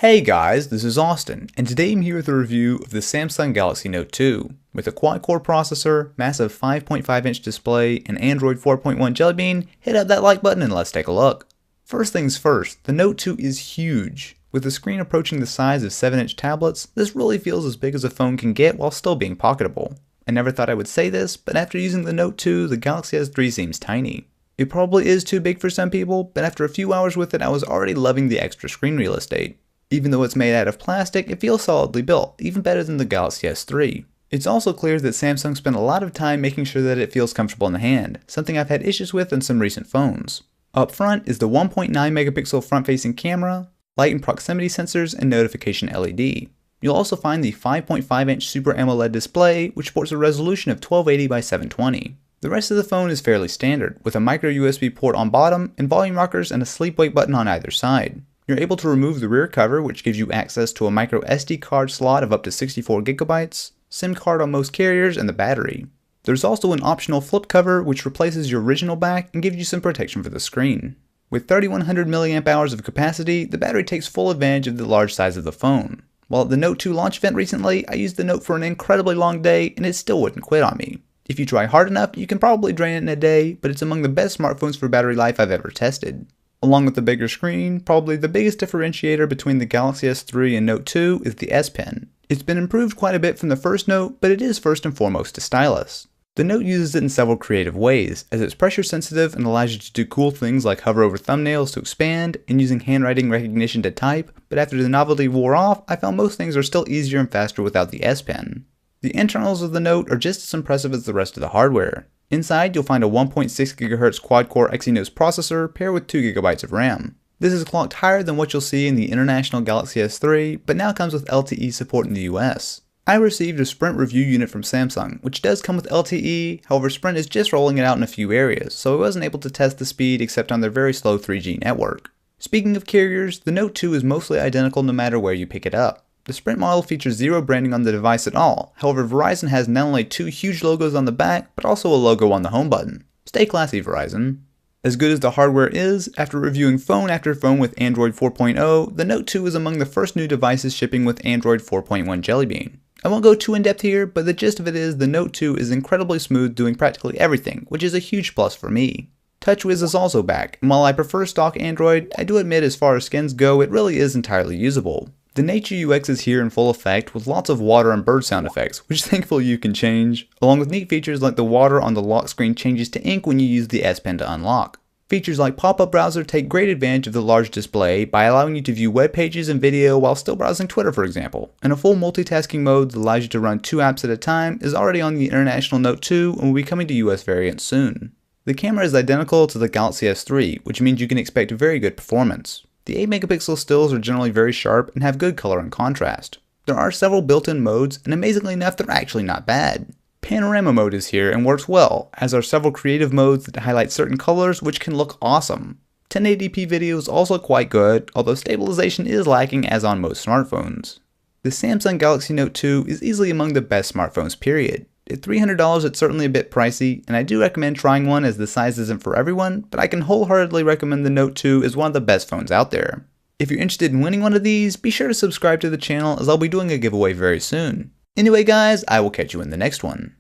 Hey guys, this is Austin, and today I'm here with a review of the Samsung Galaxy Note 2. With a quad-core processor, massive 5.5-inch display, and Android 4.1 Jelly Bean, hit up that like button and let's take a look. First things first, the Note 2 is huge. With the screen approaching the size of 7-inch tablets, this really feels as big as a phone can get while still being pocketable. I never thought I would say this, but after using the Note 2, the Galaxy S3 seems tiny. It probably is too big for some people, but after a few hours with it, I was already loving the extra screen real estate. Even though it's made out of plastic, it feels solidly built, even better than the Galaxy S3. It's also clear that Samsung spent a lot of time making sure that it feels comfortable in the hand, something I've had issues with in some recent phones. Up front is the 1.9 megapixel front-facing camera, light and proximity sensors, and notification LED. You'll also find the 5.5-inch Super AMOLED display, which sports a resolution of 1280 by 720. The rest of the phone is fairly standard, with a micro USB port on bottom and volume rockers and a sleep-wake button on either side. You're able to remove the rear cover, which gives you access to a micro SD card slot of up to 64 gigabytes, SIM card on most carriers, and the battery. There's also an optional flip cover, which replaces your original back and gives you some protection for the screen. With 3100 mAh of capacity, the battery takes full advantage of the large size of the phone. While at the Note 2 launch event recently, I used the Note for an incredibly long day and it still wouldn't quit on me. If you try hard enough, you can probably drain it in a day, but it's among the best smartphones for battery life I've ever tested. Along with the bigger screen, probably the biggest differentiator between the Galaxy S3 and Note 2 is the S Pen. It's been improved quite a bit from the first Note, but it is first and foremost a stylus. The Note uses it in several creative ways, as it's pressure sensitive and allows you to do cool things like hover over thumbnails to expand and using handwriting recognition to type, but after the novelty wore off, I found most things are still easier and faster without the S Pen. The internals of the Note are just as impressive as the rest of the hardware. Inside, you'll find a 1.6 GHz quad-core Exynos processor paired with 2 GB of RAM. This is clocked higher than what you'll see in the international Galaxy S3, but now comes with LTE support in the US. I received a Sprint review unit from Samsung, which does come with LTE, however Sprint is just rolling it out in a few areas, so I wasn't able to test the speed except on their very slow 3G network. Speaking of carriers, the Note 2 is mostly identical no matter where you pick it up. The Sprint model features zero branding on the device at all, however Verizon has not only two huge logos on the back, but also a logo on the home button. Stay classy, Verizon. As good as the hardware is, after reviewing phone after phone with Android 4.0, the Note 2 is among the first new devices shipping with Android 4.1 Jelly Bean. I won't go too in-depth here, but the gist of it is the Note 2 is incredibly smooth doing practically everything, which is a huge plus for me. TouchWiz is also back, and while I prefer stock Android, I do admit as far as skins go, it really is entirely usable. The Nature UX is here in full effect with lots of water and bird sound effects, which thankfully you can change, along with neat features like the water on the lock screen changes to ink when you use the S Pen to unlock. Features like Pop-Up Browser take great advantage of the large display by allowing you to view web pages and video while still browsing Twitter, for example. And a full multitasking mode that allows you to run 2 apps at a time is already on the international Note 2 and will be coming to US variants soon. The camera is identical to the Galaxy S3, which means you can expect very good performance. The 8 megapixel stills are generally very sharp and have good color and contrast. There are several built-in modes, and amazingly enough, they're actually not bad. Panorama mode is here and works well, as are several creative modes that highlight certain colors which can look awesome. 1080p video is also quite good, although stabilization is lacking as on most smartphones. The Samsung Galaxy Note 2 is easily among the best smartphones, period. At $300 it's certainly a bit pricey, and I do recommend trying one as the size isn't for everyone, but I can wholeheartedly recommend the Note 2 as one of the best phones out there. If you're interested in winning one of these, be sure to subscribe to the channel as I'll be doing a giveaway very soon. Anyway guys, I will catch you in the next one.